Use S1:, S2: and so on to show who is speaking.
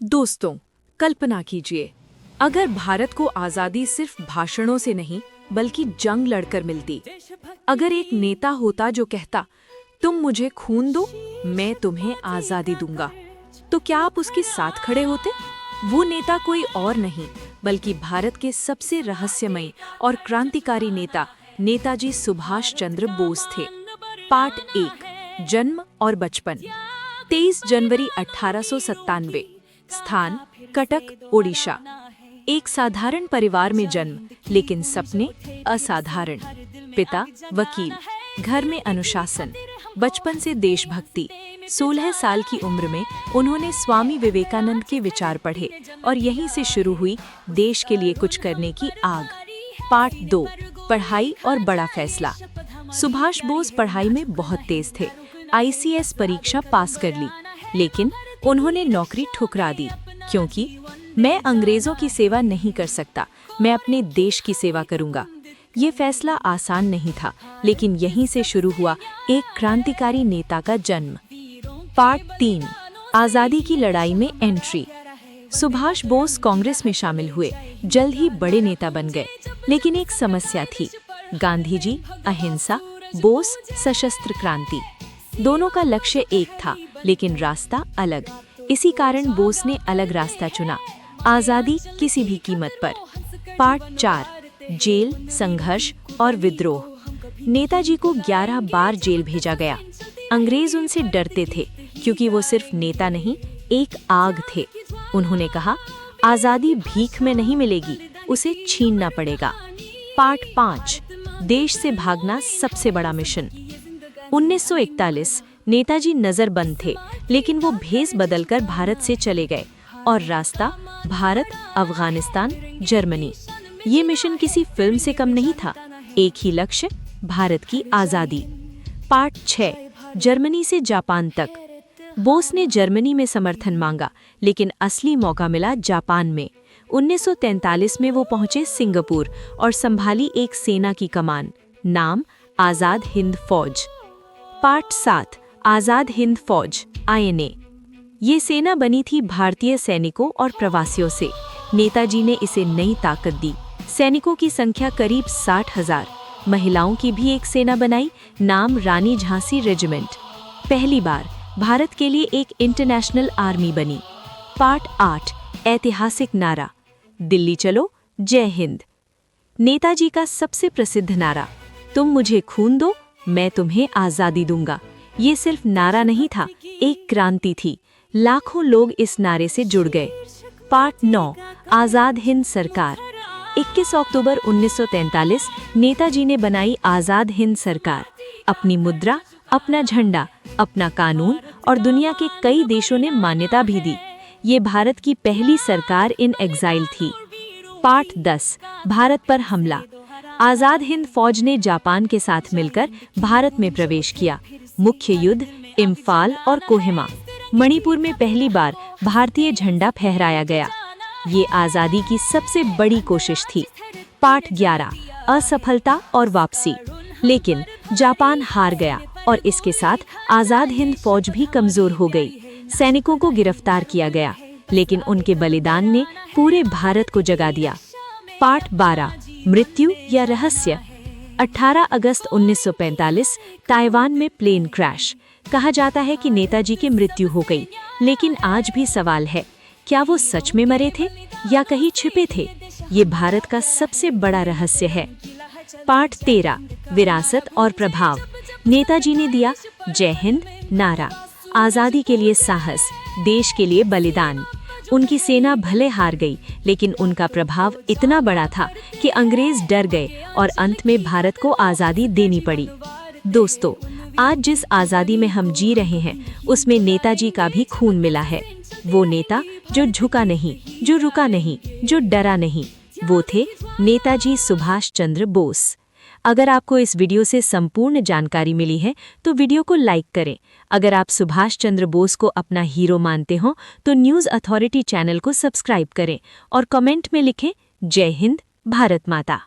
S1: दोस्तों, कल्पना कीजिए, अगर भारत को आज़ादी सिर्फ भाषणों से नहीं बल्कि जंग लड़कर मिलती। अगर एक नेता होता जो कहता, तुम मुझे खून दो, मैं तुम्हें आज़ादी दूंगा, तो क्या आप उसके साथ खड़े होते? वो नेता कोई और नहीं बल्कि भारत के सबसे रहस्यमयी और क्रांतिकारी नेता नेताजी सुभाष चंद्र बोस थे। पार्ट 1, जन्म और बचपन। 23 जनवरी 1897। स्थान कटक, ओडिशा। एक साधारण परिवार में जन्म, लेकिन सपने असाधारण। पिता वकील, घर में अनुशासन, बचपन से देशभक्ति। 16 साल की उम्र में उन्होंने स्वामी विवेकानंद के विचार पढ़े और यहीं से शुरू हुई देश के लिए कुछ करने की आग। पार्ट 2, पढ़ाई और बड़ा फैसला। सुभाष बोस पढ़ाई में बहुत तेज थे। ICS परीक्षा पास कर ली, लेकिन उन्होंने नौकरी ठुकरा दी, क्योंकि मैं अंग्रेजों की सेवा नहीं कर सकता, मैं अपने देश की सेवा करूंगा। ये फैसला आसान नहीं था, लेकिन यहीं से शुरू हुआ एक क्रांतिकारी नेता का जन्म। पार्ट 3, आज़ादी की लड़ाई में एंट्री। सुभाष बोस कांग्रेस में शामिल हुए, जल्द ही बड़े नेता बन गए, लेकिन एक समस्या थी। गांधी जी अहिंसा, बोस सशस्त्र क्रांति। दोनों का लक्ष्य एक था, लेकिन रास्ता अलग। इसी कारण बोस ने अलग रास्ता चुना, आज़ादी किसी भी कीमत पर। पार्ट 4, जेल, संघर्ष और विद्रोह। नेताजी को 11 बार जेल भेजा गया। अंग्रेज उनसे डरते थे, क्योंकि वो सिर्फ नेता नहीं, एक आग थे। उन्होंने कहा, आज़ादी भीख में नहीं मिलेगी, उसे छीनना पड़ेगा। पार्ट 5, देश से भागना सबसे बड़ा मिशन। 1941 नेताजी नजरबंद थे, लेकिन वो भेस बदलकर भारत से चले गए और रास्ता भारत, अफगानिस्तान, जर्मनी। ये मिशन किसी फिल्म से कम नहीं था, एक ही लक्ष्य, भारत की आज़ादी। पार्ट 6, जर्मनी से जापान तक। बोस ने जर्मनी में समर्थन मांगा, लेकिन असली मौका मिला जापान में। 1943 में वो पहुंचे सिंगापुर और संभाली एक सेना की कमान, नाम आज़ाद हिंद फौज। पार्ट 7, आज़ाद हिंद फौज INA। ये सेना बनी थी भारतीय सैनिकों और प्रवासियों से। नेताजी ने इसे नई ताकत दी। सैनिकों की संख्या करीब 60,000। महिलाओं की भी एक सेना बनाई, नाम रानी झांसी रेजिमेंट। पहली बार भारत के लिए एक इंटरनेशनल आर्मी बनी। पार्ट 8, ऐतिहासिक नारा, दिल्ली चलो, जय हिंद। नेताजी का सबसे प्रसिद्ध नारा, तुम मुझे खून दो, मैं तुम्हें आज़ादी दूंगा। ये सिर्फ नारा नहीं था, एक क्रांति थी। लाखों लोग इस नारे से जुड़ गए। पार्ट 9, आज़ाद हिंद सरकार। 21 अक्टूबर 1943 नेताजी ने बनाई आज़ाद हिंद सरकार। अपनी मुद्रा, अपना झंडा, अपना कानून और दुनिया के कई देशों ने मान्यता भी दी। ये भारत की पहली सरकार इन एग्जाइल थी। पार्ट 10, भारत पर हमला। आज़ाद हिंद फौज ने जापान के साथ मिलकर भारत में प्रवेश किया। मुख्य युद्ध इम्फाल और कोहिमा। मणिपुर में पहली बार भारतीय झंडा फहराया गया। ये आज़ादी की सबसे बड़ी कोशिश थी। पार्ट 11, असफलता और वापसी। लेकिन जापान हार गया और इसके साथ आज़ाद हिंद फौज भी कमजोर हो गई। सैनिकों को गिरफ्तार किया गया, लेकिन उनके बलिदान ने पूरे भारत को जगा दिया। पार्ट 12, मृत्यु या रहस्य। 18 अगस्त 1945 ताइवान में प्लेन क्रैश। कहा जाता है कि नेताजी की मृत्यु हो गई, लेकिन आज भी सवाल है, क्या वो सच में मरे थे या कहीं छिपे थे? ये भारत का सबसे बड़ा रहस्य है। पार्ट 13, विरासत और प्रभाव। नेताजी ने दिया जय हिंद नारा, आज़ादी के लिए साहस, देश के लिए बलिदान। उनकी सेना भले हार गई, लेकिन उनका प्रभाव इतना बड़ा था कि अंग्रेज डर गए और अंत में भारत को आज़ादी देनी पड़ी। दोस्तों, आज जिस आज़ादी में हम जी रहे हैं, उसमें नेताजी का भी खून मिला है। वो नेता जो झुका नहीं, जो रुका नहीं, जो डरा नहीं, वो थे नेताजी सुभाष चंद्र बोस। अगर आपको इस वीडियो से संपूर्ण जानकारी मिली है, तो वीडियो को लाइक करें। अगर आप सुभाष चंद्र बोस को अपना हीरो मानते हो, तो न्यूज़ अथॉरिटी चैनल को सब्सक्राइब करें और कमेंट में लिखें, जय हिंद, भारत माता।